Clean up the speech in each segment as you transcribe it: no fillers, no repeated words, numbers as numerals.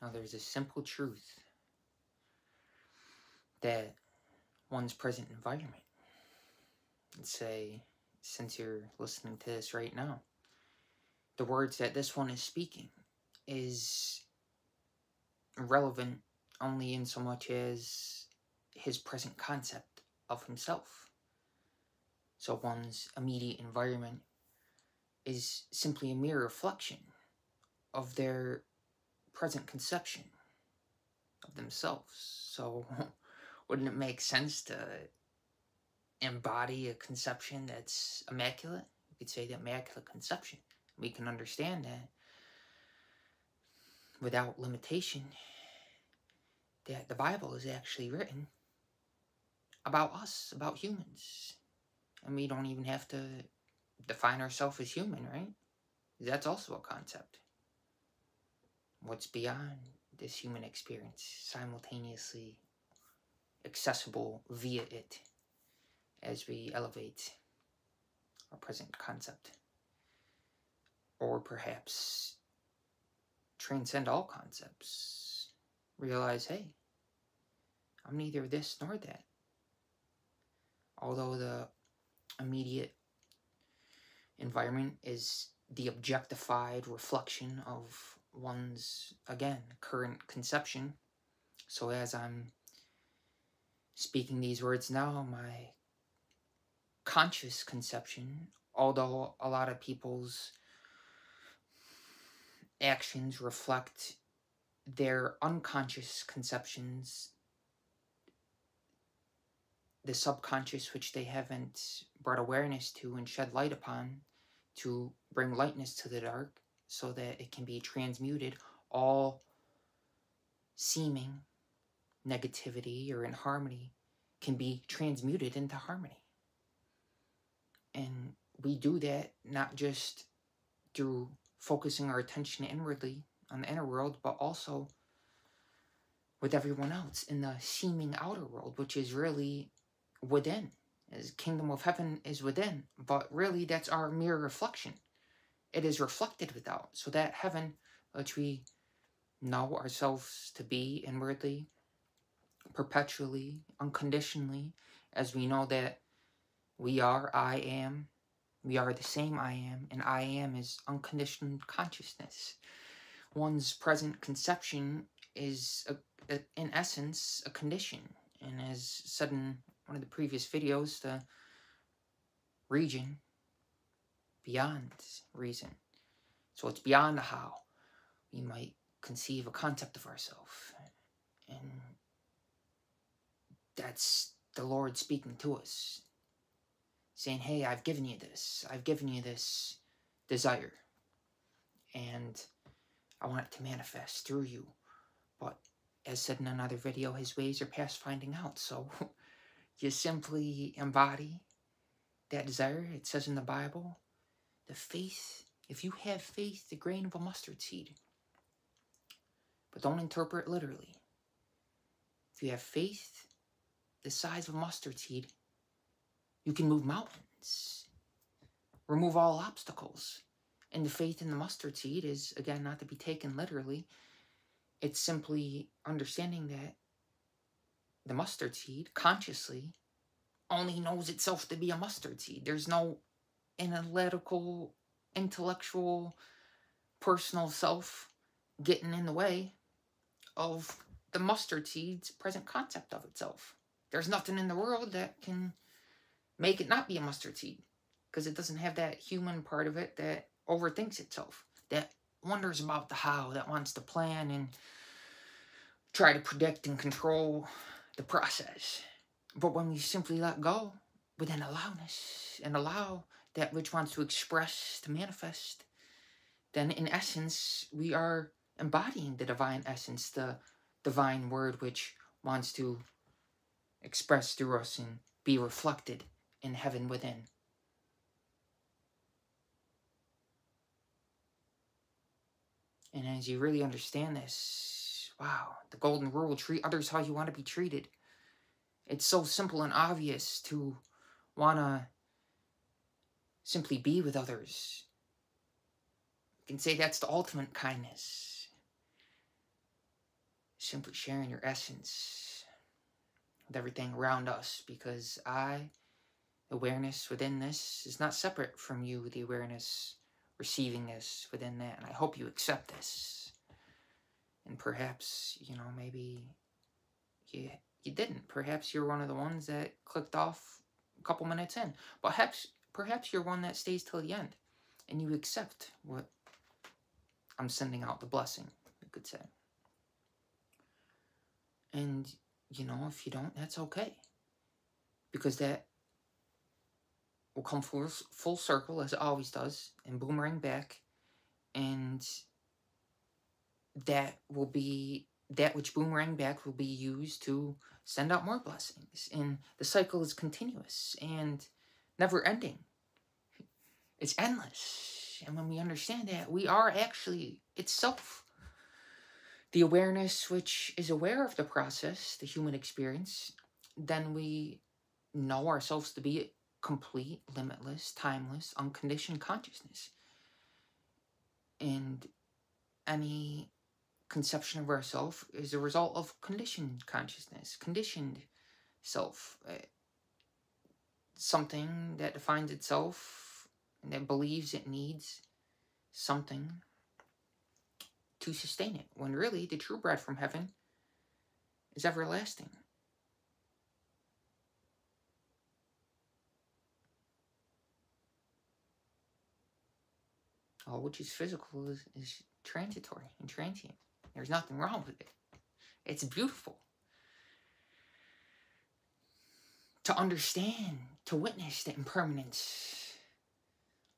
Now, there's a simple truth that one's present environment, let's say, since you're listening to this right now, the words that this one is speaking is relevant only in so much as his present concept of himself. So one's immediate environment is simply a mere reflection of their present conception of themselves. So wouldn't it make sense to embody a conception that's immaculate? You could say the immaculate conception. We can understand that without limitation, that the Bible is actually written about us, about humans. And we don't even have to define ourselves as human, right? That's also a concept. What's beyond this human experience, simultaneously accessible via it as we elevate our present concept. Or perhaps transcend all concepts. Realize, hey, I'm neither this nor that. Although the immediate environment is the objectified reflection of one's, again, current conception. So as I'm speaking these words now, my conscious conception, although a lot of people's actions reflect their unconscious conceptions, the subconscious which they haven't brought awareness to and shed light upon to bring lightness to the dark so that it can be transmuted, all seeming negativity or inharmony can be transmuted into harmony. And we do that not just through focusing our attention inwardly on the inner world, but also with everyone else in the seeming outer world, which is really within. As kingdom of heaven is within, but really that's our mere reflection. It is reflected without. So that heaven, which we know ourselves to be inwardly, perpetually, unconditionally, as we know that we are, I am, we are the same I am, and I am is unconditioned consciousness. One's present conception is, in essence, a condition. And as said in one of the previous videos, the region beyond reason. So it's beyond the how. We might conceive a concept of ourselves. And that's the Lord speaking to us. Saying, hey, I've given you this. I've given you this desire. And I want it to manifest through you. But as said in another video, his ways are past finding out. So you simply embody that desire. It says in the Bible, the faith, if you have faith, the grain of a mustard seed. But don't interpret literally. If you have faith the size of a mustard seed, you can move mountains. Remove all obstacles. And the faith in the mustard seed is, again, not to be taken literally. It's simply understanding that the mustard seed, consciously, only knows itself to be a mustard seed. There's no analytical, intellectual, personal self getting in the way of the mustard seed's present concept of itself. There's nothing in the world that can make it not be a mustard seed, because it doesn't have that human part of it that overthinks itself, that wonders about the how, that wants to plan and try to predict and control the process. But when we simply let go within allowness and allow that which wants to express to manifest, then in essence we are embodying the divine essence, the divine word which wants to express through us and be reflected in heaven within. And as you really understand this, wow, the golden rule, treat others how you want to be treated. It's so simple and obvious to want to simply be with others. You can say that's the ultimate kindness. simply sharing your essence with everything around us, because awareness within this is not separate from you, the awareness receiving this within that. And I hope you accept this. And perhaps, maybe you didn't. Perhaps you're one of the ones that clicked off a couple minutes in. But perhaps you're one that stays till the end and you accept what I'm sending out, the blessing, you could say. And, if you don't, that's okay. Because that will come full circle, as it always does, and boomerang back. And that which boomerang back will be used to send out more blessings. And the cycle is continuous and never ending. It's endless. And when we understand that, we are actually itself the awareness which is aware of the process, the human experience. Then we know ourselves to be complete, limitless, timeless, unconditioned consciousness. And any conception of ourself is a result of conditioned consciousness, conditioned self. Something that defines itself and that believes it needs something to sustain it, when really the true bread from heaven is everlasting. All which is physical is transitory and transient. There's nothing wrong with it. It's beautiful. To understand, to witness the impermanence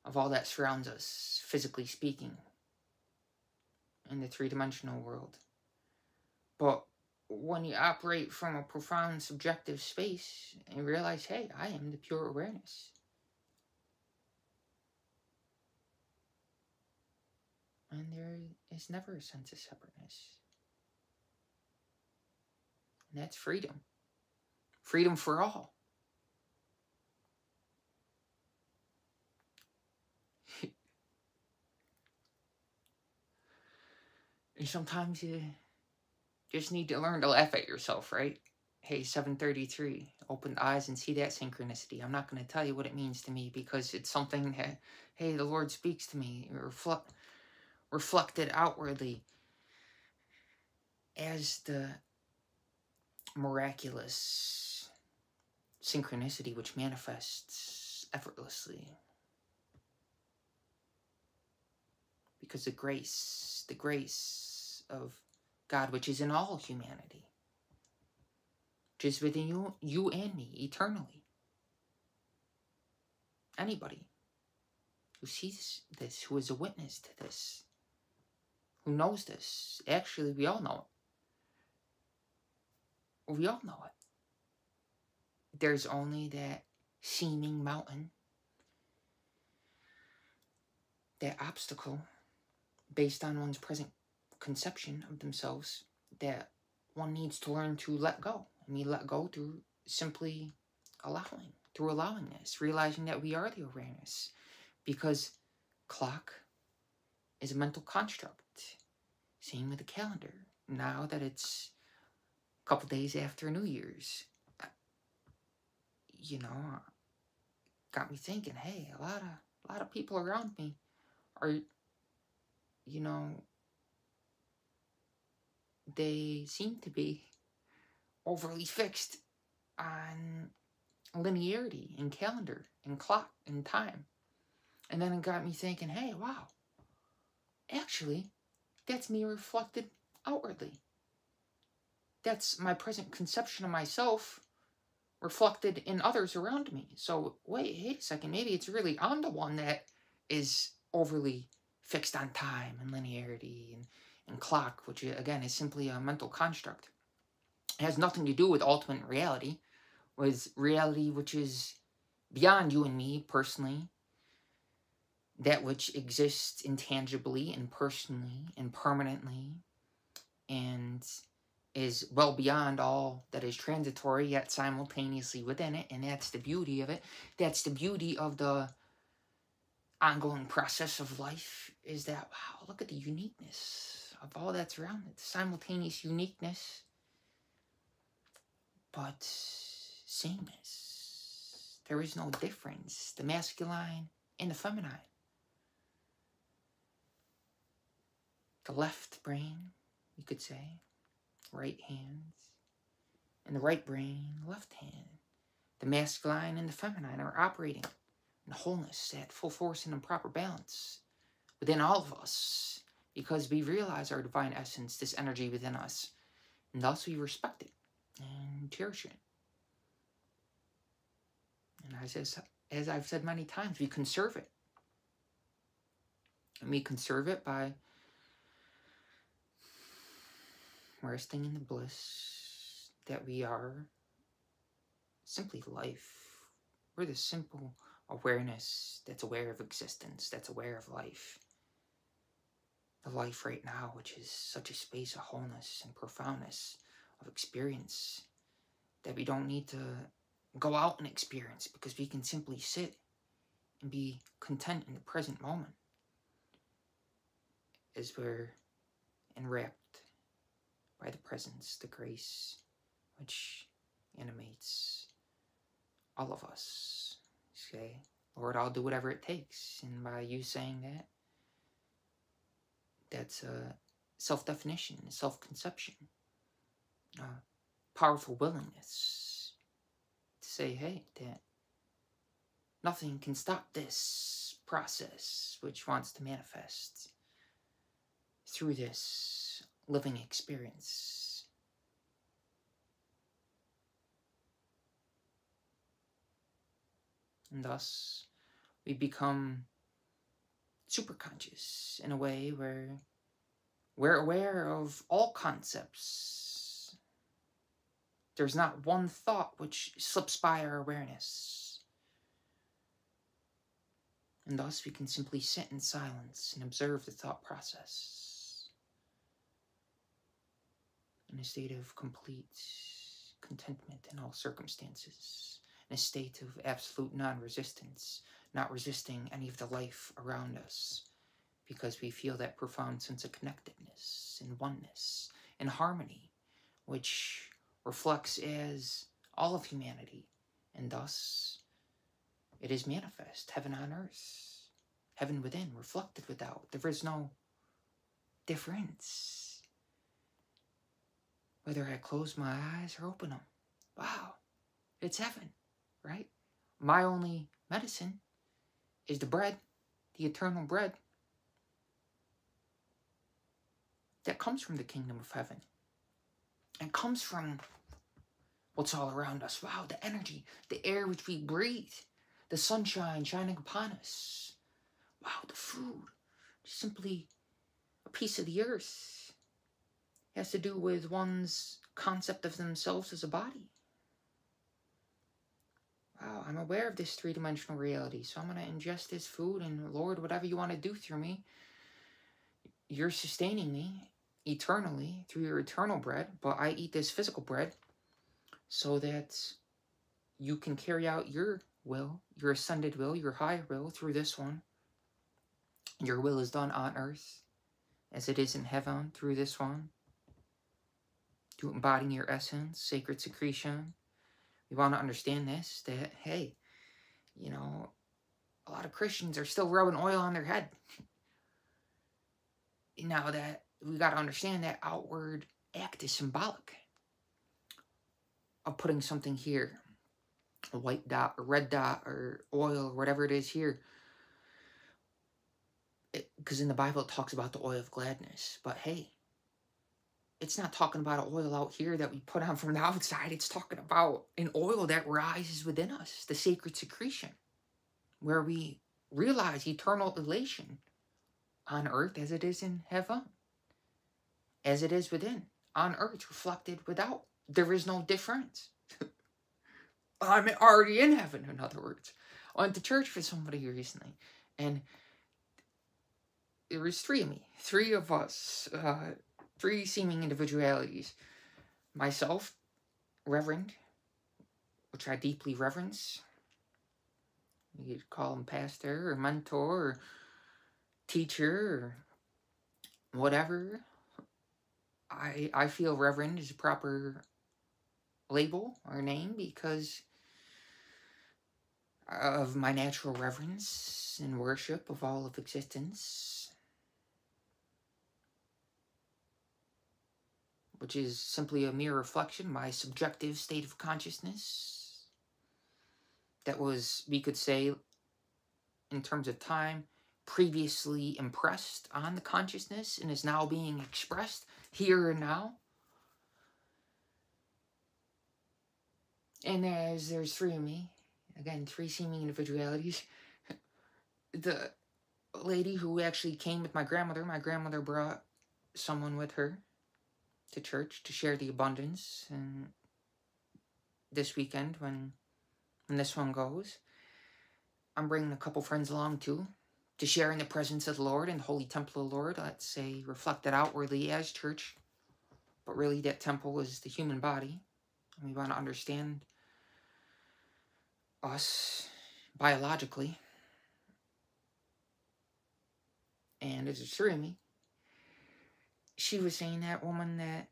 of all that surrounds us, physically speaking, in the three-dimensional world. But when you operate from a profound subjective space and realize, hey, I am the pure awareness. And there is never a sense of separateness. And that's freedom. Freedom for all. And sometimes you just need to learn to laugh at yourself, right? Hey, 733, open the eyes and see that synchronicity. I'm not going to tell you what it means to me, because it's something that, hey, the Lord speaks to me, reflected outwardly as the miraculous synchronicity which manifests effortlessly. Because the grace of God, which is in all humanity, which is within you and me eternally. Anybody who sees this, who is a witness to this, who knows this, actually we all know it. We all know it. There's only that seeming mountain, that obstacle, based on one's present conception of themselves, that one needs to learn to let go. And we let go through simply allowing this, realizing that we are the awareness. Because clock is a mental construct. Same with the calendar. Now that it's a couple days after New Year's, got me thinking, hey, a lot of people around me are, they seem to be overly fixed on linearity and calendar and clock and time. And then it got me thinking, hey, wow, actually, that's me reflected outwardly. That's my present conception of myself reflected in others around me. So wait a second, maybe it's really I'm the one that is overly fixed on time and linearity and clock, which again is simply a mental construct. It has nothing to do with ultimate reality, with reality which is beyond you and me personally, that which exists intangibly and personally and permanently, and is well beyond all that is transitory, yet simultaneously within it. And that's the beauty of it. That's the beauty of the ongoing process of life, is that, wow, look at the uniqueness of all that's around it, simultaneous uniqueness, but sameness. There is no difference. The masculine and the feminine. The left brain, you could say, right hand, and the right brain, left hand. The masculine and the feminine are operating in wholeness, at full force and in proper balance within all of us, because we realize our divine essence, this energy within us, and thus we respect it and cherish it. And as I've said many times, we conserve it. And we conserve it by resting in the bliss that we are simply life. We're the simple awareness that's aware of existence, that's aware of life. The life right now, which is such a space of wholeness and profoundness of experience that we don't need to go out and experience, because we can simply sit and be content in the present moment as we're enwrapped by the presence, the grace, which animates all of us. Say, Lord, I'll do whatever it takes. And by you saying that, that's a self-definition, a self-conception, a powerful willingness to say, hey, that nothing can stop this process which wants to manifest through this living experience. And thus, we become superconscious in a way where we're aware of all concepts. There's not one thought which slips by our awareness. And thus, we can simply sit in silence and observe the thought process in a state of complete contentment in all circumstances, in a state of absolute non-resistance, not resisting any of the life around us, because we feel that profound sense of connectedness and oneness and harmony, which reflects as all of humanity, and thus it is manifest, heaven on earth, heaven within, reflected without. There is no difference. Whether I close my eyes or open them. Wow, it's heaven, right? My only medicine is the bread, the eternal bread that comes from the kingdom of heaven. It comes from what's all around us. Wow, the energy, the air which we breathe, the sunshine shining upon us. Wow, the food, simply a piece of the earth. It has to do with one's concept of themselves as a body. Wow, I'm aware of this three-dimensional reality, so I'm going to ingest this food, and Lord, whatever you want to do through me, you're sustaining me eternally through your eternal bread, but I eat this physical bread so that you can carry out your will, your ascended will, your higher will through this one. Your will is done on earth as it is in heaven through this one. To embodying your essence, sacred secretion. We want to understand this, that, hey, you know, a lot of Christians are still rubbing oil on their head. Now that we got to understand that outward act is symbolic of putting something here, a white dot, a red dot, or oil, or whatever it is here. Because in the Bible it talks about the oil of gladness. But hey, it's not talking about an oil out here that we put on from the outside. It's talking about an oil that rises within us, the sacred secretion, where we realize eternal elation on earth as it is in heaven, as it is within, on earth, reflected without. There is no difference. I'm already in heaven, in other words. I went to church for somebody recently, and there was three of me, three of us, three seeming individualities. Myself, Reverend, which I deeply reverence. You could call him pastor or mentor or teacher or whatever. I feel reverend is a proper label or name because of my natural reverence and worship of all of existence, which is simply a mere reflection of my subjective state of consciousness that was, we could say, in terms of time, previously impressed on the consciousness and is now being expressed here and now. And as there's three of me, again, three seeming individualities, the lady who actually came with my grandmother brought someone with her to church to share the abundance. And this weekend, when this one goes, I'm bringing a couple friends along too, to share in the presence of the Lord in the holy temple of the Lord. Let's say reflected outwardly as church, but really that temple is the human body. And we want to understand us biologically. And as a three of me, she was saying that woman that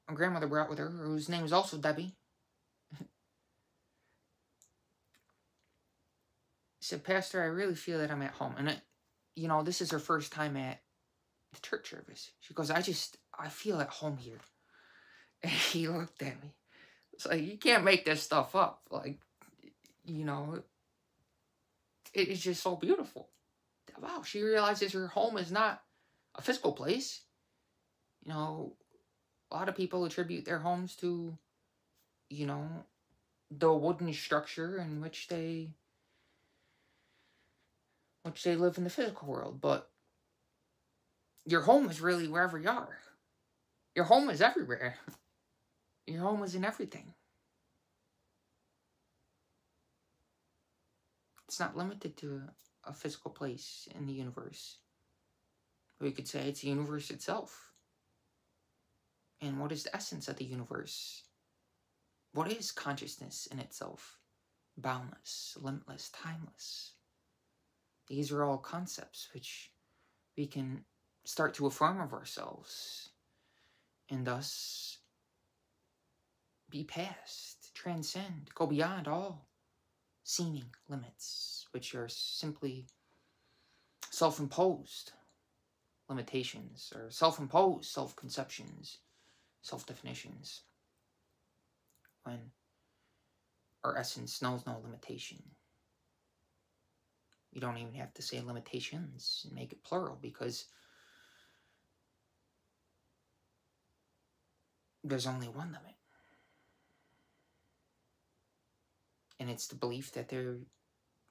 my grandmother brought with her, whose name is also Debbie, said, Pastor, I really feel that I'm at home. And, this is her first time at the church service. She goes, I feel at home here. And he looked at me. It's like, you can't make this stuff up. Like, it's just so beautiful. Wow, she realizes her home is not a physical place. A lot of people attribute their homes to, the wooden structure in which they live in the physical world. But your home is really wherever you are. Your home is everywhere. Your home is in everything. It's not limited to a physical place in the universe. We could say it's the universe itself. And what is the essence of the universe? What is consciousness in itself? Boundless, limitless, timeless. These are all concepts which we can start to affirm of ourselves and thus be past, transcend, go beyond all seeming limits, which are simply self-imposed limitations or self-imposed self-conceptions, self-definitions, when our essence knows no limitation. You don't even have to say limitations and make it plural, because there's only one limit. And it's the belief that there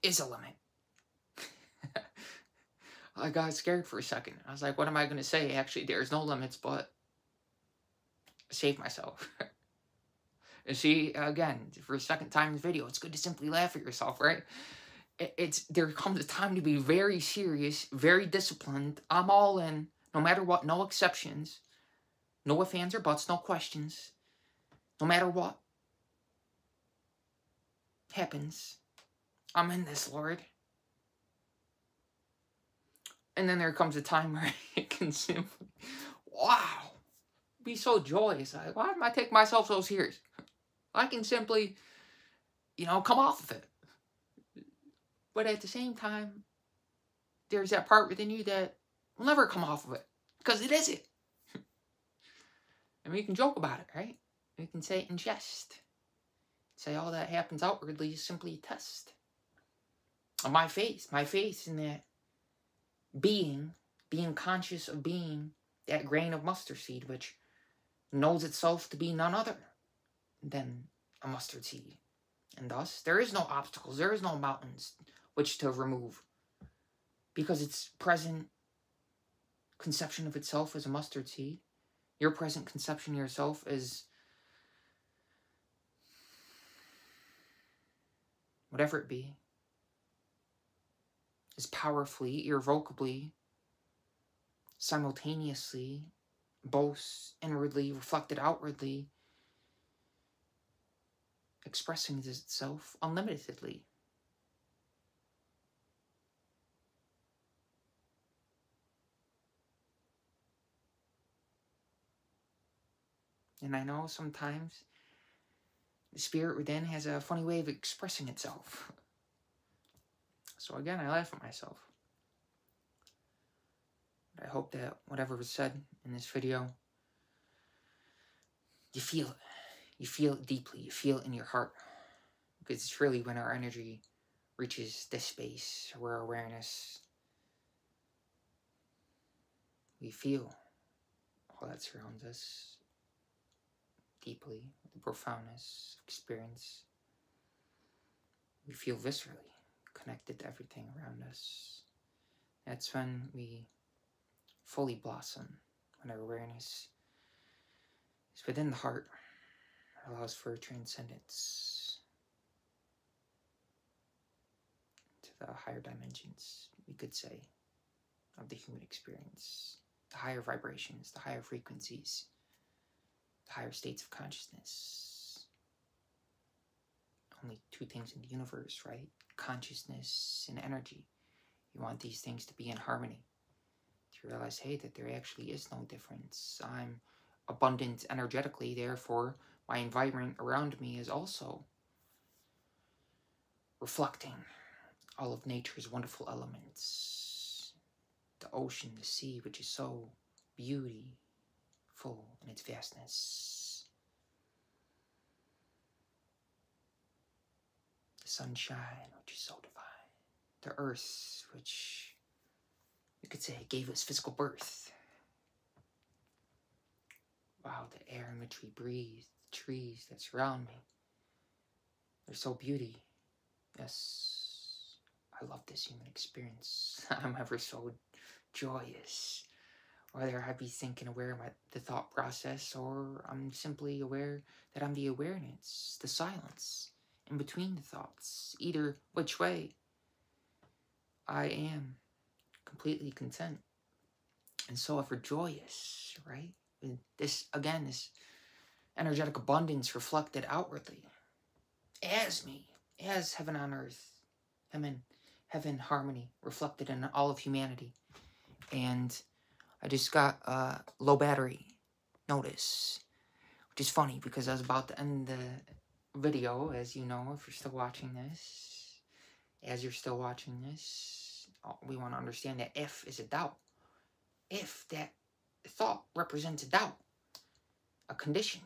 is a limit. I got scared for a second. I was like, what am I going to say? Actually, there's no limits, but save myself. And see, again, for a second time in the video, it's good to simply laugh at yourself, right? There comes a time to be very serious, very disciplined. I'm all in, no matter what, no exceptions. No ifs, ands, or buts, no questions. No matter what happens, I'm in this, Lord. And then there comes a time where it can simply, wow, be so joyous. Like, why am I taking myself so serious? I can simply, come off of it. But at the same time, there's that part within you that will never come off of it, because it isn't. And we can joke about it, right? We can say it in jest. Say all that happens outwardly is simply a test. And my faith in that being conscious of being that grain of mustard seed, which knows itself to be none other than a mustard seed. And thus, there is no obstacles, there is no mountains which to remove, because its present conception of itself as a mustard seed, your present conception of yourself as whatever it be, is powerfully, irrevocably, simultaneously, both inwardly, reflected outwardly, expressing itself unlimitedly. And I know sometimes the spirit within has a funny way of expressing itself. So again, I laugh at myself. But I hope that whatever was said in this video, you feel it. You feel it deeply. You feel it in your heart. Because it's really when our energy reaches this space where awareness, we feel all that surrounds us deeply, with the profoundness of experience. We feel viscerally connected to everything around us. That's when we fully blossom, when our awareness is within the heart. It allows for transcendence to the higher dimensions, we could say, of the human experience. The higher vibrations, the higher frequencies, the higher states of consciousness. Only two things in the universe, right? Consciousness and energy. You want these things to be in harmony. To realize, hey, that there actually is no difference. I'm abundant energetically, therefore my environment around me is also reflecting all of nature's wonderful elements. The ocean, the sea, which is so beautiful in its vastness. The sunshine, which is so divine. The earth, which you could say gave us physical birth. Wow, the air in which we breathe, the trees that surround me. They're so beauty. Yes, I love this human experience. I'm ever so joyous. Whether I be thinking aware of the thought process, or I'm simply aware that I'm the awareness, the silence in between the thoughts. Either which way, I am completely content and so ever joyous, right? And this, again, this energetic abundance reflected outwardly as me, as heaven on earth, heaven harmony reflected in all of humanity. And I just got a low battery notice, which is funny because I was about to end the video, as you know, if you're still watching this. As you're still watching this, we want to understand that if is a doubt. If that thought represents a doubt, a condition.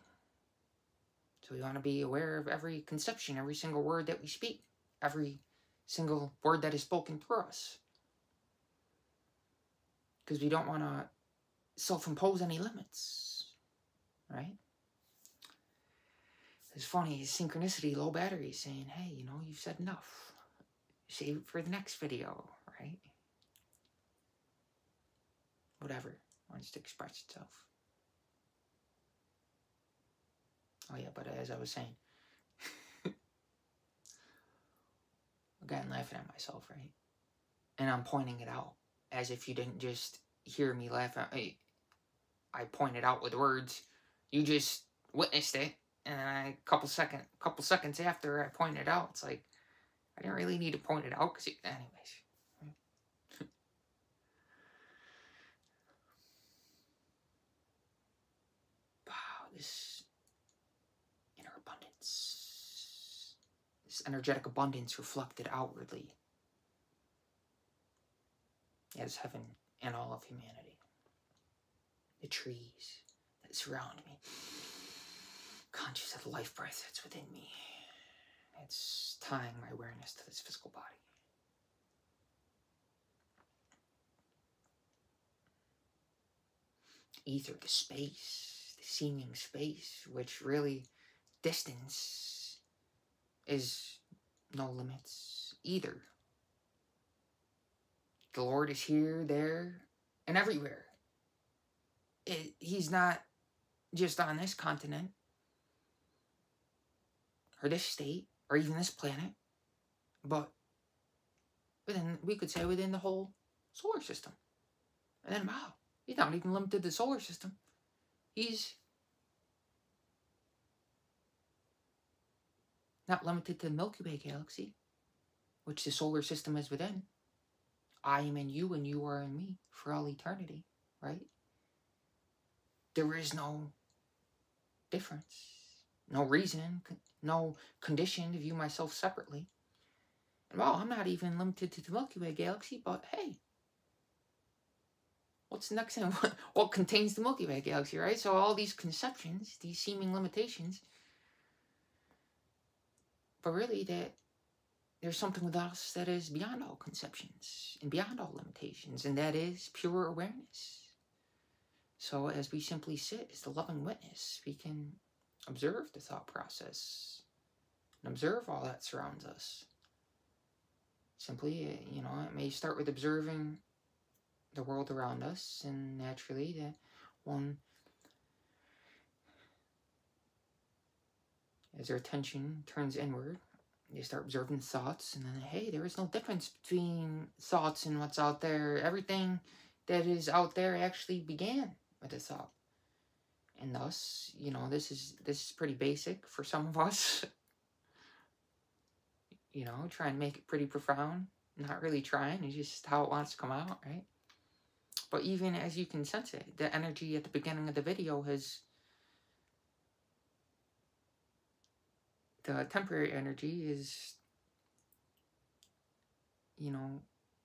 So we want to be aware of every conception, every single word that we speak, every single word that is spoken through us. Because we don't want to self-impose any limits, right? It's funny, synchronicity, low battery, saying, hey, you know, you've said enough. Save it for the next video, right? Whatever wants to express itself. Oh yeah, but as I was saying, again, laughing at myself, right? And I'm pointing it out as if you didn't just hear me laugh at me. I pointed out with words. You just witnessed it, and a couple seconds after I pointed it out, it's like I didn't really need to point it out because, anyways. Wow, this inner abundance, this energetic abundance reflected outwardly as heaven and all of humanity. The trees that surround me, conscious of the life breath that's within me. It's tying my awareness to this physical body. Ether, the space, the seeming space, which really distance is no limits either. The Lord is here, there, and everywhere. He's not just on this continent, or this state, or even this planet, but within, we could say, within the whole solar system. And then, wow, he's not even limited to the solar system. He's not limited to the Milky Way galaxy, which the solar system is within. I am in you and you are in me for all eternity, right? There is no difference, no reason, no condition to view myself separately. And well, I'm not even limited to the Milky Way galaxy, but hey, what's the next thing? What contains the Milky Way galaxy, right? So all these conceptions, these seeming limitations, but really that there's something with us that is beyond all conceptions and beyond all limitations, and that is pure awareness. So as we simply sit as the loving witness, we can observe the thought process and observe all that surrounds us. Simply, it may start with observing the world around us, and naturally that one, as their attention turns inward, they start observing thoughts, and then, hey, there is no difference between thoughts and what's out there. Everything that is out there actually began with a thought. And thus, this is pretty basic for some of us. Trying to make it pretty profound. Not really trying, it's just how it wants to come out, right? But even as you can sense it, the energy at the beginning of the video the temporary energy is,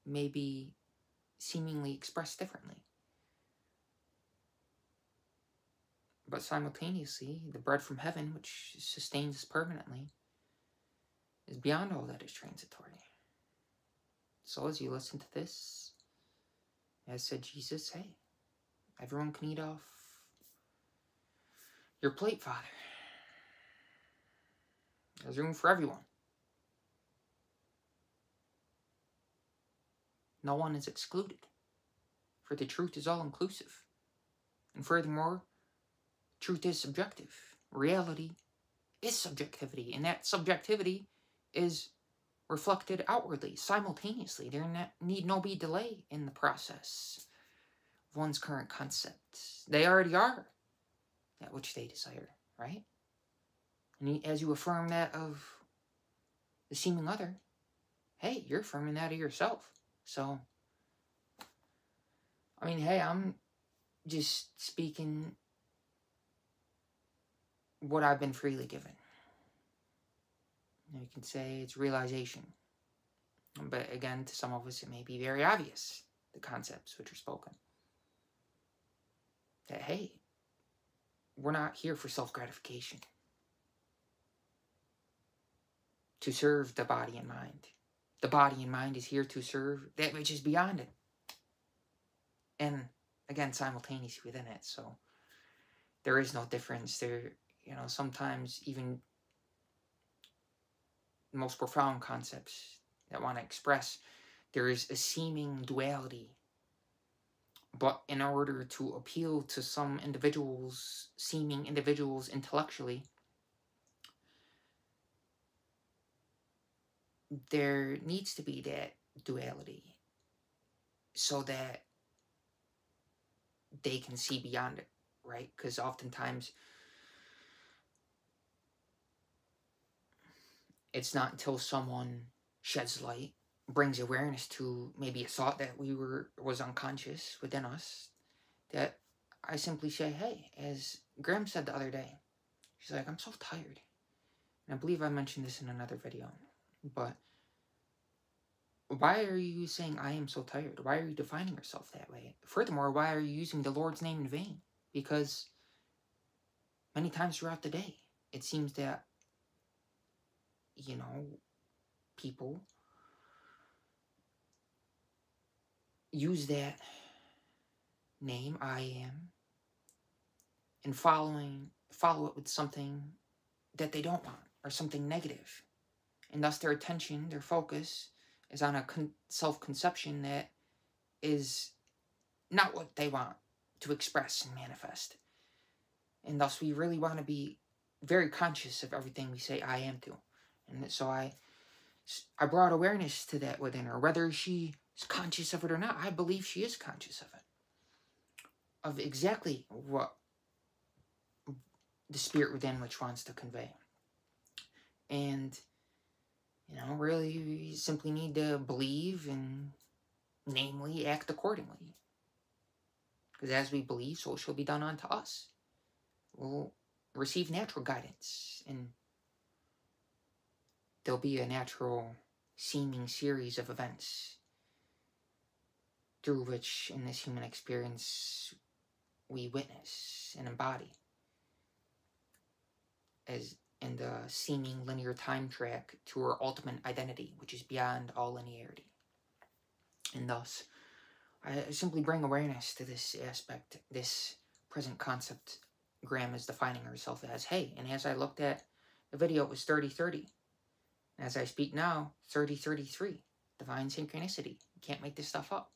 maybe seemingly expressed differently. But simultaneously, the bread from heaven, which sustains us permanently, is beyond all that is transitory. So as you listen to this, as said Jesus, hey, everyone can eat off your plate, Father. There's room for everyone. No one is excluded, for the truth is all-inclusive. And furthermore, truth is subjective. Reality is subjectivity, and that subjectivity is reflected outwardly, simultaneously. There need no be delay in the process of one's current concepts. They already are that which they desire, right? And as you affirm that of the seeming other, hey, you're affirming that of yourself. So, hey, I'm just speaking what I've been freely given. You can say it's realization. But again, to some of us, it may be very obvious, the concepts which are spoken. That, hey, we're not here for self-gratification. To serve the body and mind. The body and mind is here to serve that which is beyond it. And again, simultaneously within it. So there is no difference. There, sometimes even the most profound concepts that want to express, there is a seeming duality. But in order to appeal to some seeming individuals intellectually, there needs to be that duality so that they can see beyond it, right? Because oftentimes it's not until someone sheds light, brings awareness to maybe a thought that was unconscious within us, that I simply say, hey, as Graham said the other day, she's like, I'm so tired. And I believe I mentioned this in another video, but why are you saying I am so tired? Why are you defining yourself that way? Furthermore, why are you using the Lord's name in vain? Because many times throughout the day, it seems that, people use that name, I am, and follow it with something that they don't want, or something negative. And thus their attention, their focus, is on a self-conception that is not what they want to express and manifest. And thus we really want to be very conscious of everything we say I am to. And so I brought awareness to that within her. Whether she is conscious of it or not, I believe she is conscious of it. Of exactly what the spirit within which wants to convey. And, really we simply need to believe and, namely, act accordingly. Because as we believe, so shall be done unto us. We'll receive natural guidance, and there'll be a natural seeming series of events through which, in this human experience, we witness and embody as in the seeming linear time track to our ultimate identity, which is beyond all linearity. And thus, I simply bring awareness to this aspect, this present concept Graham is defining herself as. Hey, and as I looked at the video, it was 30-30. As I speak now, 30-33. Divine synchronicity. You can't make this stuff up.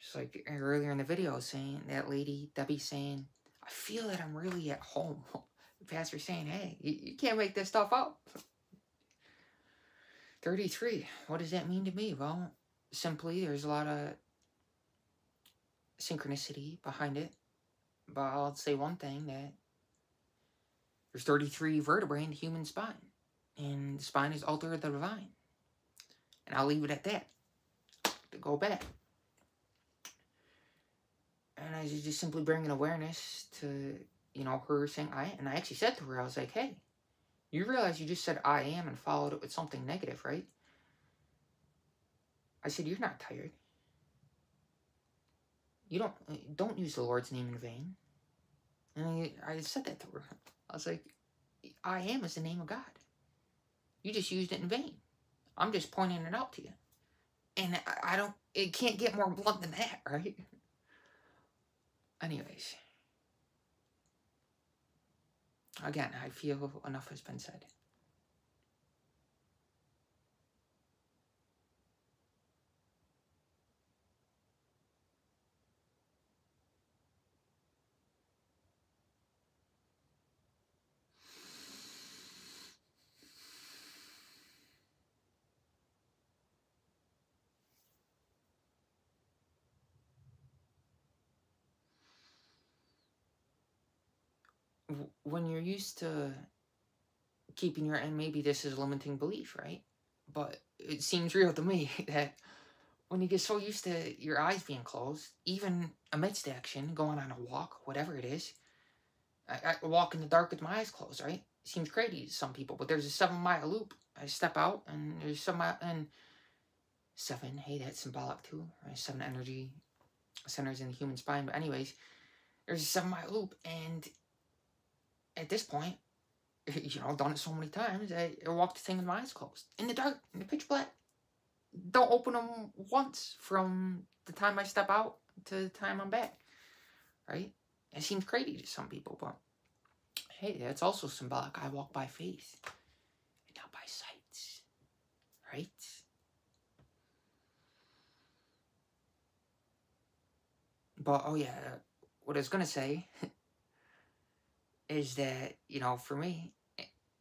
Just like earlier in the video, saying that lady, Debbie, saying, I feel that I'm really at home. The pastor saying, hey, you can't make this stuff up. 33. What does that mean to me? Well, simply, there's a lot of synchronicity behind it. But I'll say one thing, that there's 33 vertebrae in the human spine. And the spine is altar of the divine. And I'll leave it at that. To go back. And I was just simply bringing awareness to, you know, her saying, and I actually said to her, I was like, hey, you realize you just said I am and followed it with something negative, right? I said, you're not tired. You don't use the Lord's name in vain. And I said that to her. I was like, I am is the name of God. You just used it in vain. I'm just pointing it out to you. And it can't get more blunt than that, right? Anyways. Again, I feel enough has been said. When you're used to keeping your, and maybe this is a limiting belief, right? But it seems real to me that when you get so used to your eyes being closed, even amidst action, going on a walk, whatever it is, I walk in the dark with my eyes closed, right? It seems crazy to some people, but there's a 7-mile loop. I step out, and there's 7 mile, and 7, hey, that's symbolic too, right? 7 energy centers in the human spine. But anyways, there's a 7-mile loop, and at this point, you know, done it so many times, I walk the thing with my eyes closed. In the dark, in the pitch black. Don't open them once from the time I step out to the time I'm back. Right? It seems crazy to some people, but hey, that's also symbolic. I walk by faith and not by sight. Right? But, oh yeah, what I was going to say is that, you know, for me,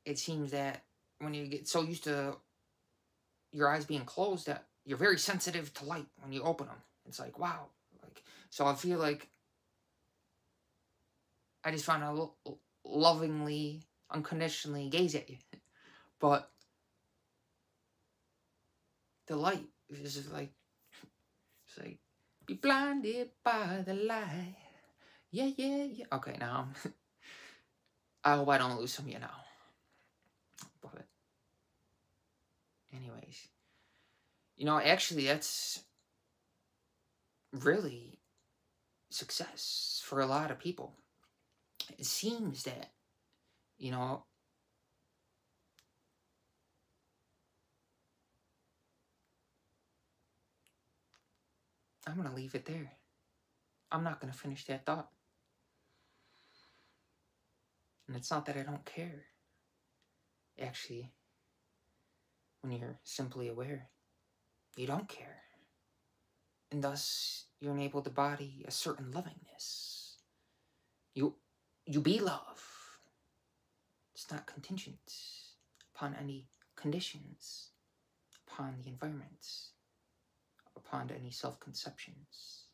it seems that when you get so used to your eyes being closed that you're very sensitive to light when you open them. It's like, wow. Like, so I feel like I just want to lovingly, unconditionally gaze at you. But the light is just like, it's like, be blinded by the light. Yeah, yeah, yeah. Okay, now I hope I don't lose some of you now. But anyways, you know, actually that's really success for a lot of people. It seems that, you know, I'm going to leave it there. I'm not going to finish that thought. And it's not that I don't care. Actually, when you're simply aware, you don't care. And thus, you're enabled to embody a certain lovingness. You be love. It's not contingent upon any conditions, upon the environment, upon any self-conceptions.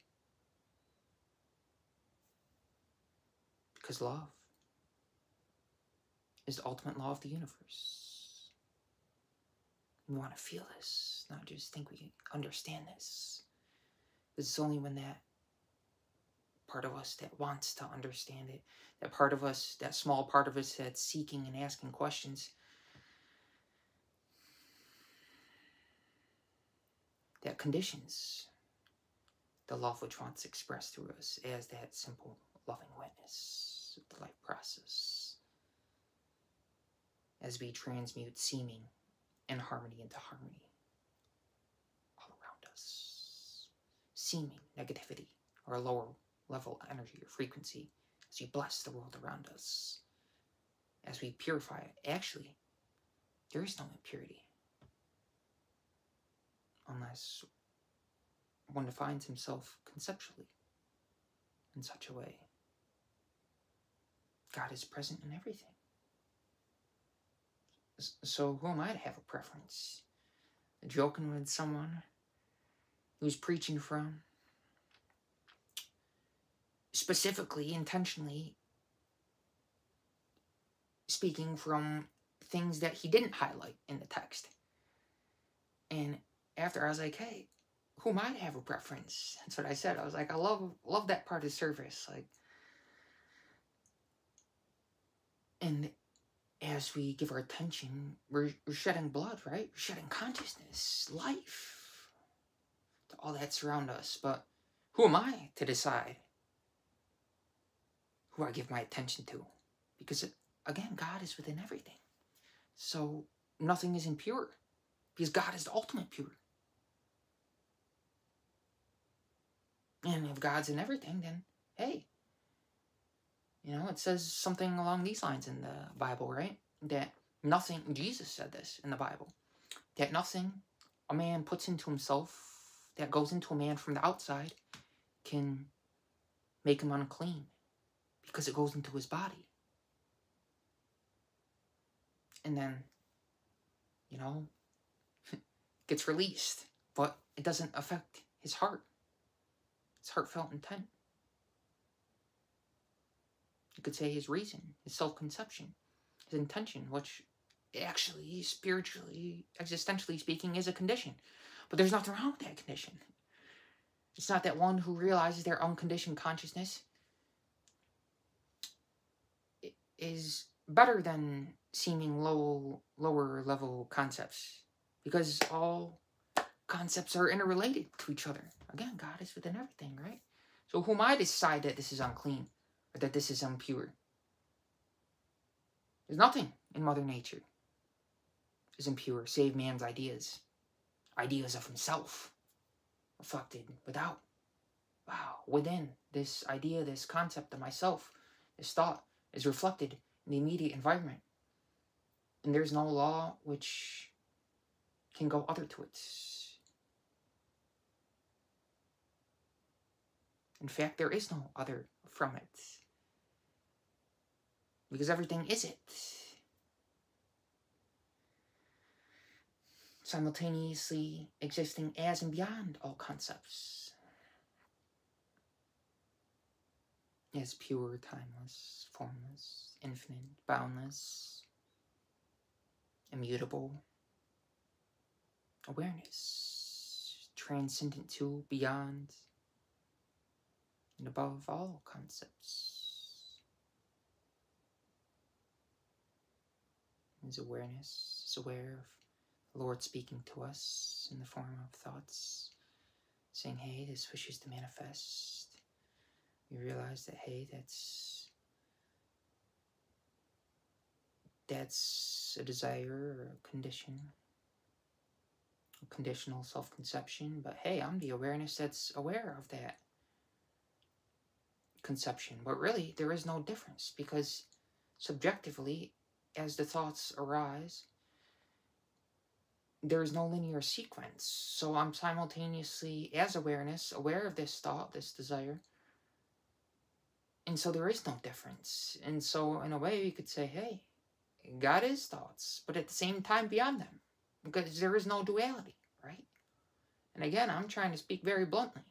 Because love is the ultimate law of the universe. We want to feel this, not just think we understand this. It's only when that part of us that wants to understand it, that part of us, that small part of us that's seeking and asking questions, that conditions the love which wants expressed through us as that simple, loving witness of the life process. As we transmute seeming inharmony into harmony all around us. Seeming negativity or a lower level energy or frequency as we bless the world around us. As we purify it. Actually, there is no impurity unless one defines himself conceptually in such a way. God is present in everything. So who am I to have a preference? Joking with someone who's preaching from, specifically, intentionally, speaking from things that he didn't highlight in the text. And after I was like, hey, who am I to have a preference? That's what I said. I was like, I love that part of the service. Like, and as we give our attention, we're shedding blood, right? We're shedding consciousness, life, to all that surround us. But who am I to decide who I give my attention to? Because, again, God is within everything. So nothing is impure, because God is the ultimate pure. And if God's in everything, then, hey, you know, it says something along these lines in the Bible, right? That nothing, Jesus said this in the Bible, that nothing a man puts into himself that goes into a man from the outside can make him unclean, because it goes into his body. And then, you know, gets released, but it doesn't affect his heart, his heartfelt intent. You could say his reason, his self-conception, his intention, which actually, spiritually, existentially speaking, is a condition. But there's nothing wrong with that condition. It's not that one who realizes their unconditioned consciousness is better than seeming lower level concepts, because all concepts are interrelated to each other. Again, God is within everything, right? So who am I to decide that this is unclean or that this is impure? There's nothing in Mother Nature is impure save man's ideas of himself, reflected without. Wow, within this idea, this concept of myself, this thought is reflected in the immediate environment. And there's no law which can go other to it. In fact, there is no other from it, because everything is it. Simultaneously existing as and beyond all concepts. As pure, timeless, formless, infinite, boundless, immutable awareness, transcendent to, beyond, and above all concepts. His awareness is aware of the Lord speaking to us in the form of thoughts, saying, hey, this wishes to manifest. We realize that, hey, that's a desire or a condition, a conditional self-conception, but hey, I'm the awareness that's aware of that conception. But really, there is no difference, because subjectively, as the thoughts arise, there is no linear sequence. So I'm simultaneously, as awareness, aware of this thought, this desire, and so there is no difference. And so in a way, you could say, hey, God is thoughts, but at the same time beyond them, because there is no duality, right? And again, I'm trying to speak very bluntly.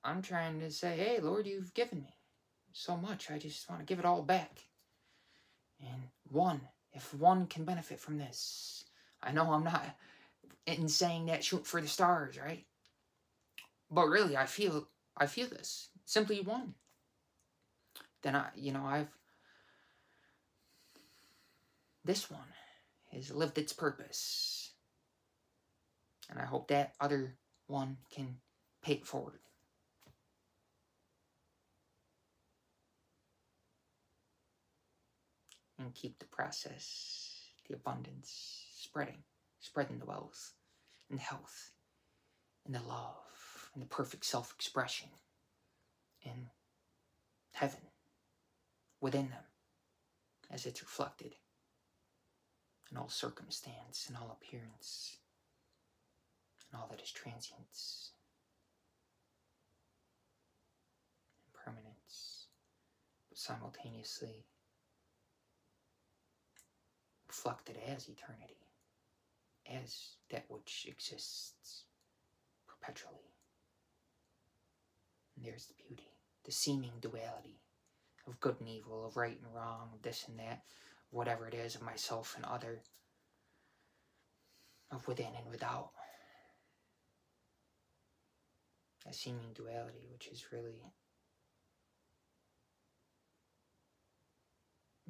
I'm trying to say, hey, Lord, you've given me so much. I just want to give it all back. And if one can benefit from this, I know I'm not in saying that shoot for the stars, right? But really, I feel this. Simply one. Then this one has lived its purpose. And I hope that other one can pay it forward. And keep the process, the abundance, spreading the wealth, and the health, and the love, and the perfect self-expression in heaven, within them, as it's reflected in all circumstance, and all appearance, and all that is transience, and permanence, but simultaneously reflected as eternity, as that which exists perpetually. And there's the beauty, the seeming duality of good and evil, of right and wrong, of this and that, whatever it is, of myself and other, of within and without. That seeming duality, which is really,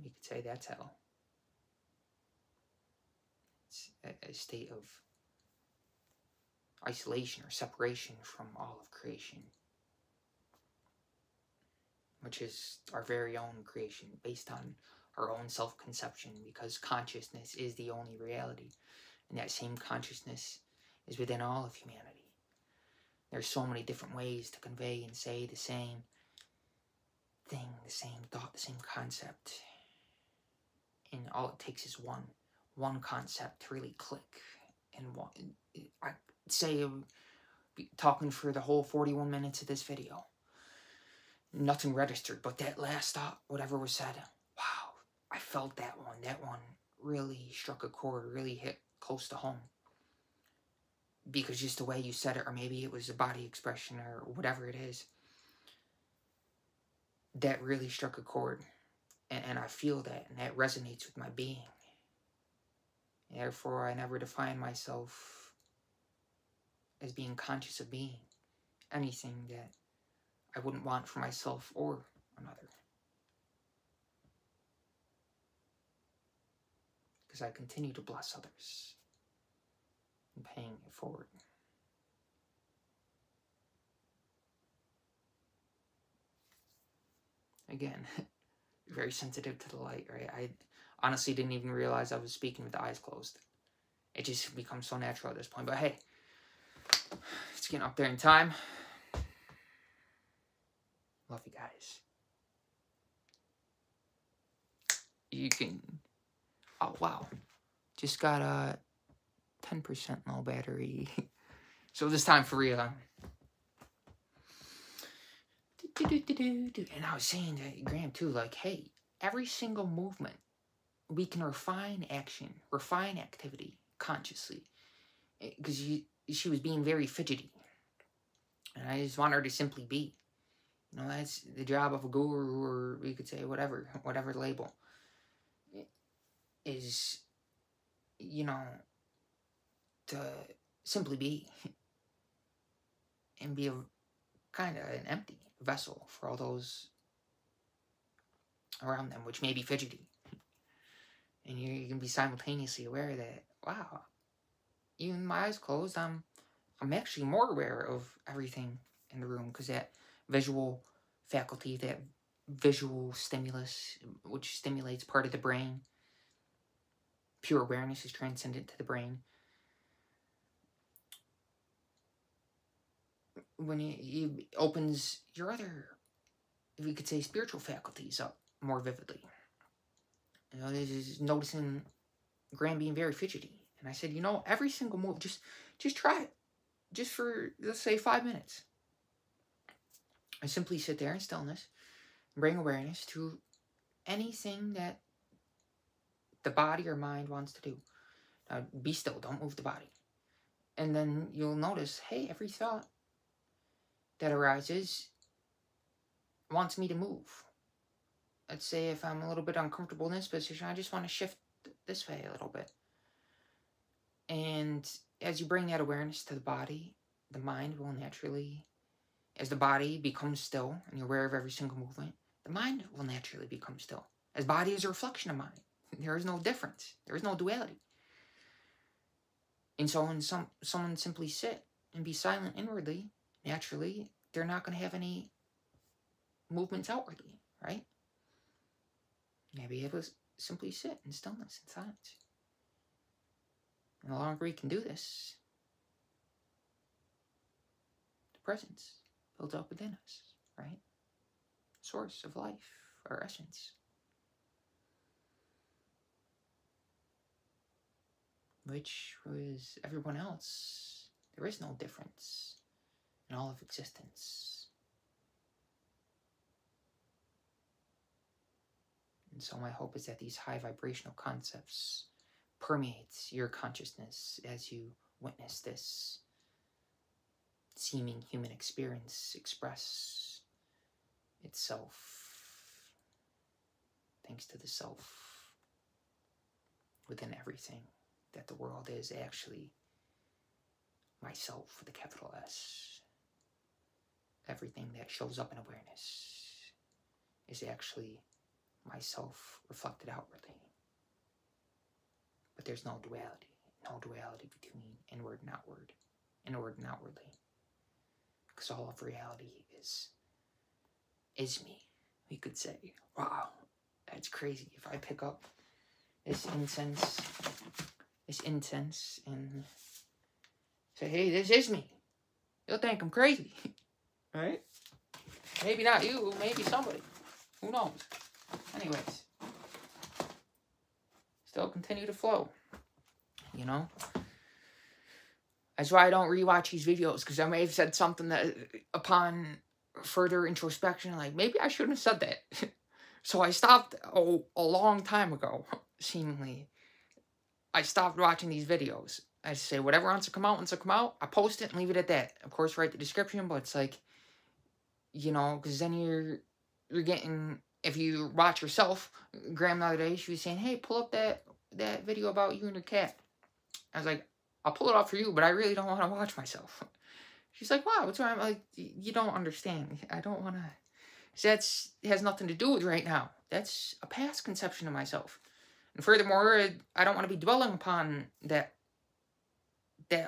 you could say that's hell. It's a state of isolation or separation from all of creation, which is our very own creation, based on our own self-conception, because consciousness is the only reality, and that same consciousness is within all of humanity. There's so many different ways to convey and say the same thing, the same thought, the same concept, and all it takes is one concept to really click. And I say, talking for the whole 41 minutes of this video, nothing registered, but that last thought, whatever was said, wow, I felt that one. That one really struck a chord, really hit close to home. Because just the way you said it, or maybe it was a body expression, or whatever it is, that really struck a chord. And I feel that, and that resonates with my being. Therefore, I never define myself as being conscious of being anything that I wouldn't want for myself or another. Because I continue to bless others and paying it forward. Again, very sensitive to the light, right? I honestly didn't even realize I was speaking with the eyes closed. It just becomes so natural at this point. But hey, it's getting up there in time. Love you guys. You can... Oh, wow. Just got a 10% low battery. So this time for real. And I was saying to Graham too, like, hey, every single movement, we can refine action, refine activity consciously. Because she was being very fidgety. And I just want her to simply be. You know, that's the job of a guru, or we could say whatever label. Is, you know, to simply be. And be a kind of an empty vessel for all those around them, which may be fidgety. And you can be simultaneously aware that, wow, even my eyes closed, I'm actually more aware of everything in the room, because that visual faculty, that visual stimulus, which stimulates part of the brain, pure awareness is transcendent to the brain. When it opens your other, if you could say, spiritual faculties up more vividly. You know, this is noticing Graham being very fidgety. And I said, you know, every single move, just try it. Just for, let's say, 5 minutes. I simply sit there in stillness, bring awareness to anything that the body or mind wants to do. Now, be still, don't move the body. And then you'll notice, hey, every thought that arises wants me to move. Let's say if I'm a little bit uncomfortable in this position, I just want to shift this way a little bit. And as you bring that awareness to the body, the mind will naturally, as the body becomes still, and you're aware of every single movement, the mind will naturally become still. As body is a reflection of mind. There is no difference. There is no duality. And so when someone simply sit and be silent inwardly, naturally, they're not going to have any movements outwardly, right? You'll be able to simply sit in stillness and silence. And the longer we can do this, the presence builds up within us, right? Source of life, our essence. Which was everyone else. There is no difference in all of existence. And so my hope is that these high vibrational concepts permeate your consciousness as you witness this seeming human experience express itself, thanks to the self within everything, that the world is actually myself with a capital S. Everything that shows up in awareness is actually myself reflected outwardly. But there's no duality between inward and outwardly. Because all of reality is me, we could say. Wow, that's crazy. If I pick up this incense and say, hey, this is me, you'll think I'm crazy, right? Maybe not you, maybe somebody. Who knows? Anyways, still continue to flow, you know? That's why I don't rewatch these videos, because I may have said something that, upon further introspection, like, maybe I shouldn't have said that. So I stopped a long time ago, seemingly. I stopped watching these videos. I say, whatever wants to come out, I post it and leave it at that. Of course, write the description, but it's like, you know, because then you're getting, if you watch yourself, Graham the other day, she was saying, hey, pull up that video about you and your cat. I was like, I'll pull it up for you, but I really don't want to watch myself. She's like, wow, what's wrong? I'm like, you don't understand. I don't want to. It has nothing to do with right now. That's a past conception of myself. And furthermore, I don't want to be dwelling upon that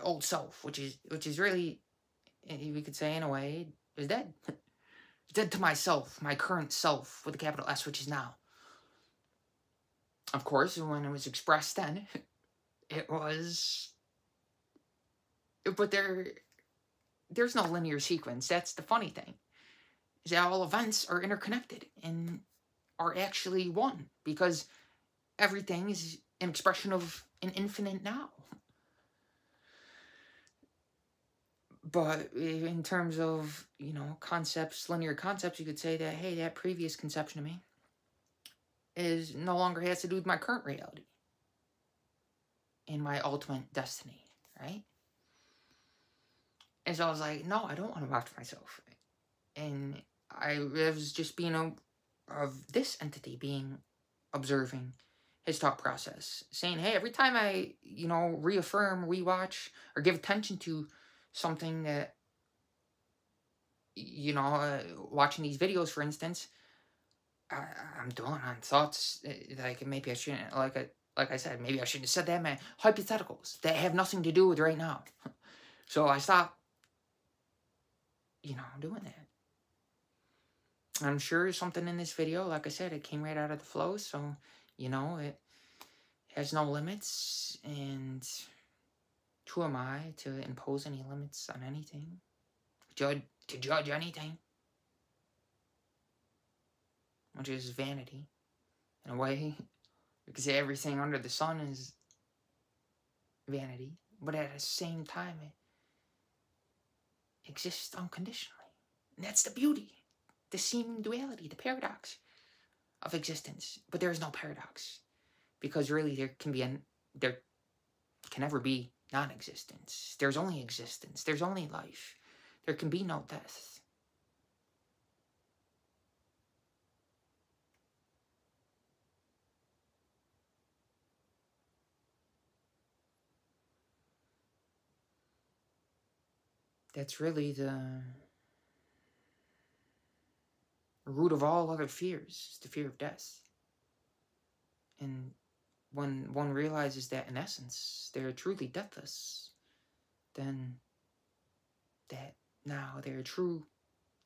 old self, which is really, we could say in a way, is dead. Dead to myself, my current self with a capital S, which is now. Of course, when it was expressed then, it was, but there's no linear sequence. That's the funny thing, is that all events are interconnected and are actually one, because everything is an expression of an infinite now. But in terms of, you know, concepts, linear concepts, you could say that, hey, that previous conception of me is no longer has to do with my current reality and my ultimate destiny, right? And so I was like, no, I don't want to watch myself. And I was just being of this entity being observing his thought process, saying, hey, every time I, you know, reaffirm, rewatch, or give attention to something that, you know, watching these videos, for instance, I'm dwelling on thoughts, like, maybe I shouldn't, like I said, maybe I shouldn't have said that, man. Hypotheticals that have nothing to do with right now. So I stopped, you know, doing that. I'm sure something in this video, like I said, it came right out of the flow, so, you know, it has no limits, and who am I to impose any limits on anything? To judge anything? Which is vanity, in a way, because everything under the sun is vanity, but at the same time, it exists unconditionally. And that's the beauty, the seeming duality, the paradox of existence. But there is no paradox, because really there can never be non-existence. There's only existence. There's only life. There can be no death. that's really the root of all other fears, is the fear of death. And when one realizes that in essence they're truly deathless, then that now they're truly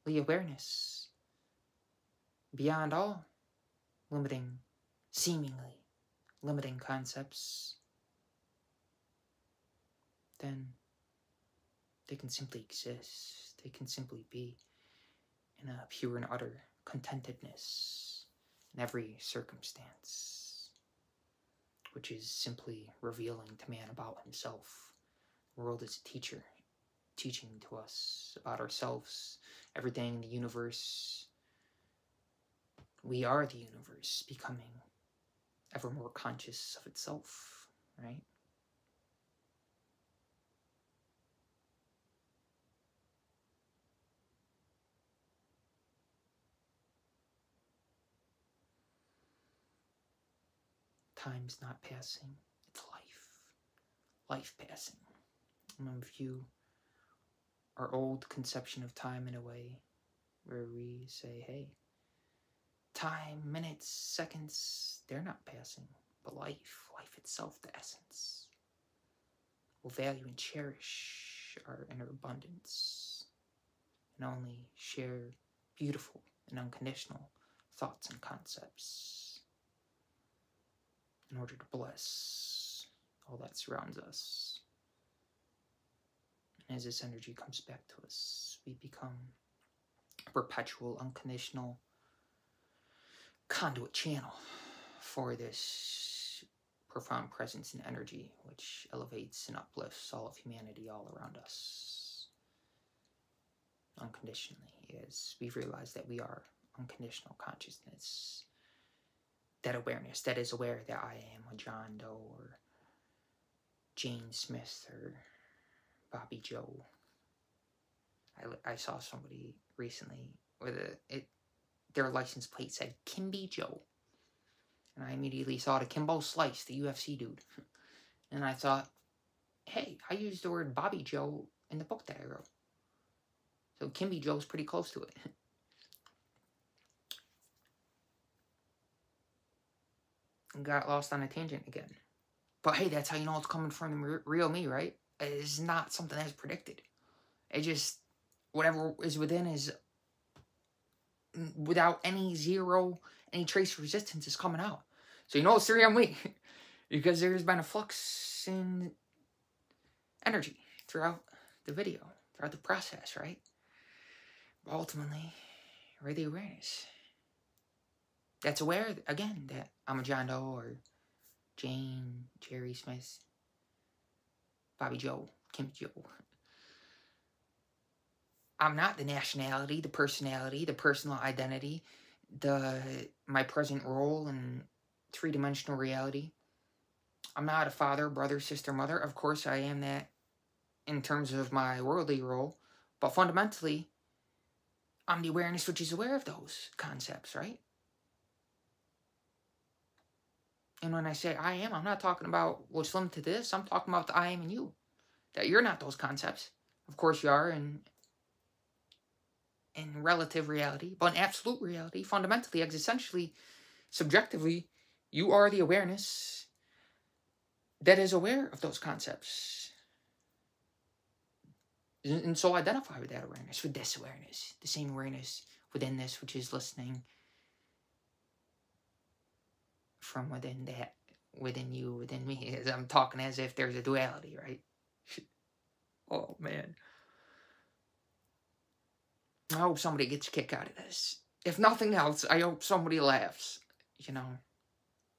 awareness beyond all limiting, seemingly limiting concepts, then they can simply exist. They can simply be in a pure and utter contentedness in every circumstance, which is simply revealing to man about himself. The world is a teacher, teaching to us about ourselves, everything in the universe. We are the universe, becoming ever more conscious of itself, right? Time's not passing, it's life. Life passing. And view our old conception of time in a way where we say, hey, time, minutes, seconds, they're not passing, but life itself, the essence, will value and cherish our inner abundance and only share beautiful and unconditional thoughts and concepts in order to bless all that surrounds us. And as this energy comes back to us, we become a perpetual, unconditional conduit channel for this profound presence and energy, which elevates and uplifts all of humanity all around us unconditionally, as we realize that we are unconditional consciousness, that awareness that is aware that I am a John Doe or Jane Smith or Bobby Joe. I saw somebody recently with their license plate said Kimby Joe. And I immediately thought of Kimbo Slice, the UFC dude. And I thought, hey, I used the word Bobby Joe in the book that I wrote. So Kimby Joe's pretty close to it. And got lost on a tangent again. But hey, that's how you know it's coming from the real me, right? It's not something that's predicted. It just, whatever is within is, without any trace of resistance is coming out. So you know it's the real me. Because there's been a flux in energy throughout the video, throughout the process, right? But ultimately, we're the awareness that's aware, again, that I'm a John Doe or Jane, Jerry Smith, Bobby Joe, Kim Joe. I'm not the nationality, the personality, the personal identity, my present role in three-dimensional reality. I'm not a father, brother, sister, mother. Of course, I am that in terms of my worldly role. But fundamentally, I'm the awareness which is aware of those concepts, right? And when I say I am, I'm not talking about what's limited to this. I'm talking about the I am in you. That you're not those concepts. Of course you are in relative reality. But in absolute reality, fundamentally, existentially, subjectively, you are the awareness that is aware of those concepts. And so identify with that awareness, with this awareness. The same awareness within this, which is listening from within that, within you, within me. As I'm talking as if there's a duality, right? Oh, man. I hope somebody gets a kick out of this. If nothing else, I hope somebody laughs, you know.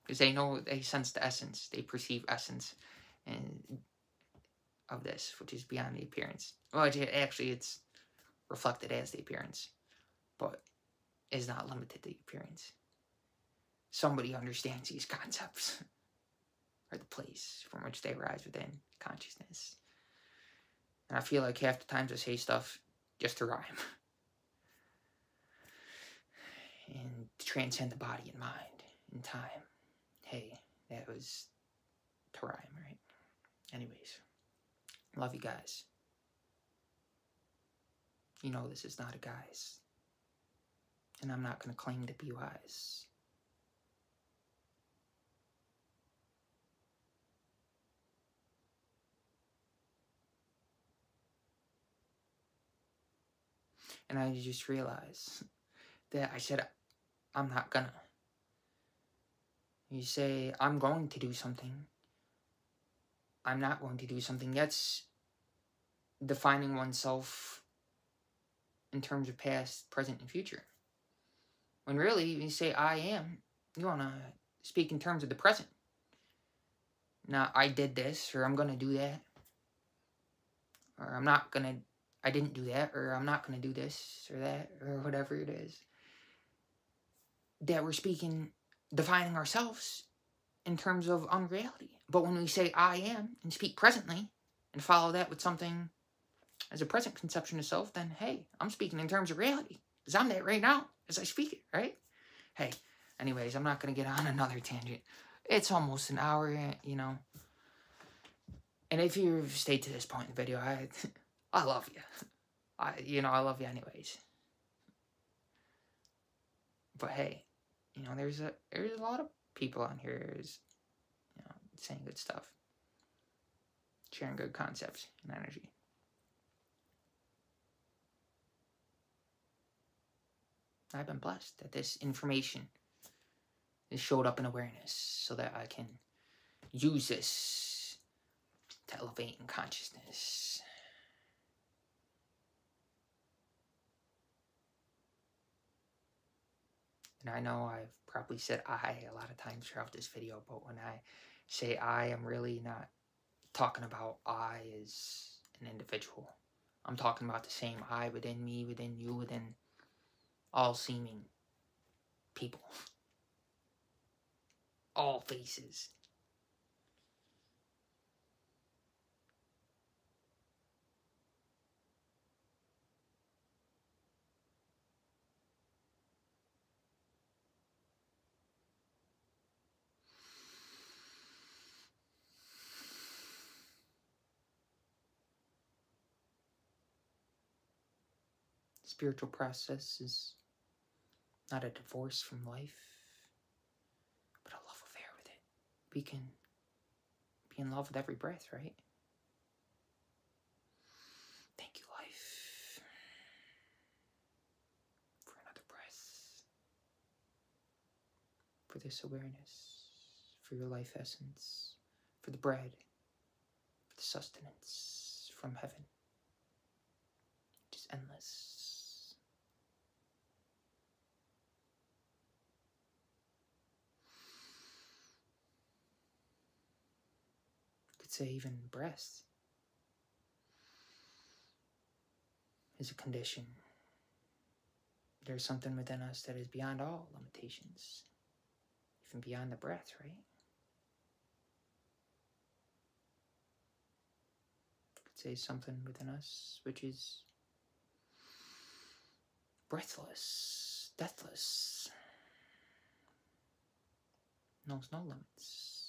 Because they know, they sense the essence. They perceive essence of this, which is beyond the appearance. Well, actually, it's reflected as the appearance. But is not limited to the appearance. Somebody understands these concepts. Or the place from which they arise within consciousness. And I feel like half the times I say stuff just to rhyme. And to transcend the body and mind and time. Hey, that was to rhyme, right? Anyways, love you guys. You know this is not a guise. And I'm not going to claim to be wise. And I just realized that I said, I'm not gonna. You say, I'm going to do something. I'm not going to do something. That's defining oneself in terms of past, present, and future. When really, you say, I am, you want to speak in terms of the present. Not, I did this, or I'm going to do that. Or I'm not going to, I didn't do that, or I'm not going to do this, or that, or whatever it is. That we're speaking, defining ourselves in terms of unreality. But when we say I am and speak presently and follow that with something as a present conception of self, then hey, I'm speaking in terms of reality. Because I'm that right now as I speak it, right? Hey, anyways, I'm not going to get on another tangent. It's almost an hour, you know. And if you've stayed to this point in the video, I love you. I love you anyways. But hey, you know, there's a lot of people on here is, you know, saying good stuff, sharing good concepts and energy. I've been blessed that this information is showed up in awareness so that I can use this to elevate in consciousness. And I know I've probably said I a lot of times throughout this video, but when I say I, I'm really not talking about I as an individual. I'm talking about the same I within me, within you, within all seeming people. All faces. Spiritual process is not a divorce from life, but a love affair with it. We can be in love with every breath, right? Thank you, life, for another breath, for this awareness, for your life essence, for the bread, for the sustenance from heaven, which is endless. You could say even breath is a condition. There's something within us that is beyond all limitations, even beyond the breath, right? You could say something within us which is breathless, deathless, knows no limits.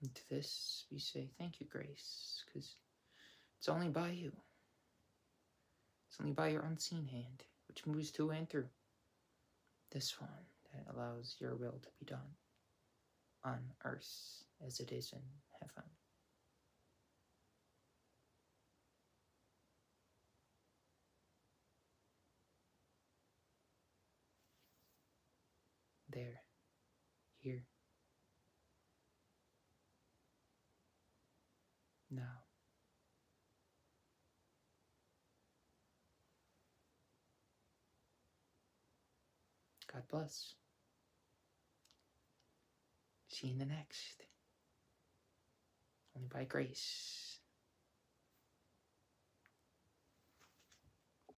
And to this, we say, thank you, Grace, because it's only by you. It's only by your unseen hand, which moves to and through this one, that allows your will to be done on earth as it is in heaven. There, here, now. God bless. See you in the next. Only by grace.